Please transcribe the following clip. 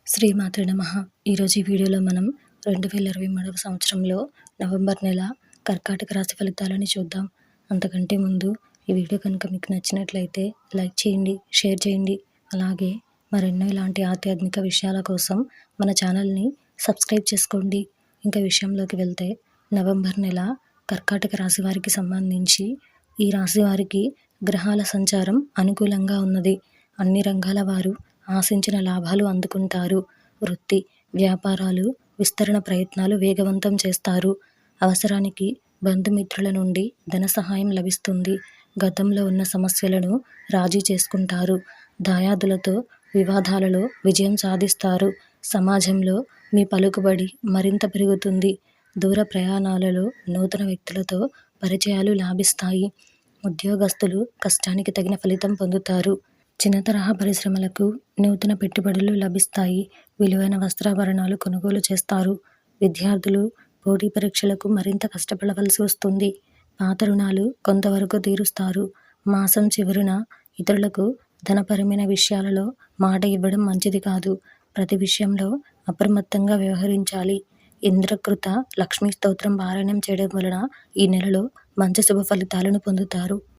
శ్రీమాత్రే నమః. ఈరోజు ఈ వీడియోలో మనం 2023వ సంవత్సరంలో నవంబర్ నెల కర్కాటక రాశి ఫలితాలని చూద్దాం. అంతకంటే ముందు ఈ వీడియో కనుక మీకు నచ్చినట్లయితే లైక్ చేయండి, షేర్ చేయండి. అలాగే మరెన్నో ఇలాంటి ఆధ్యాత్మిక విషయాల కోసం మన ఛానల్ని సబ్స్క్రైబ్ చేసుకోండి. ఇంకా విషయంలోకి వెళ్తే నవంబర్ నెల కర్కాటక రాశి వారికి సంబంధించి ఈ రాశి వారికి గ్రహాల సంచారం అనుకూలంగా ఉన్నది. అన్ని రంగాల వారు ఆశించిన లాభాలు అందుకుంటారు. వృత్తి, వ్యాపారాలు, విస్తరణ ప్రయత్నాలు వేగవంతం చేస్తారు. అవసరానికి బంధుమిత్రుల నుండి ధన సహాయం లభిస్తుంది. గతంలో ఉన్న సమస్యలను రాజీ చేసుకుంటారు. దాయాదులతో వివాదాలలో విజయం సాధిస్తారు. సమాజంలో మీ పలుకుబడి మరింత పెరుగుతుంది. దూర ప్రయాణాలలో నూతన వ్యక్తులతో పరిచయాలు లాభిస్తాయి. ఉద్యోగస్తులు కష్టానికి తగిన ఫలితం పొందుతారు. చిన్న తరహా పరిశ్రమలకు నూతన పెట్టుబడులు లభిస్తాయి. విలువైన వస్త్రాభరణాలు కొనుగోలు చేస్తారు. విద్యార్థులు పోటీ పరీక్షలకు మరింత కష్టపడవలసి వస్తుంది. పాత రుణాలు కొంతవరకు తీరుస్తారు. మాసం చివరిన ఇతరులకు ధనపరమైన విషయాలలో మాట ఇవ్వడం మంచిది కాదు. ప్రతి విషయంలో అప్రమత్తంగా వ్యవహరించాలి. ఇంద్రకృత లక్ష్మీ స్తోత్రం పారాయణం చేయడం వలన ఈ నెలలో మంచి శుభ ఫలితాలను పొందుతారు.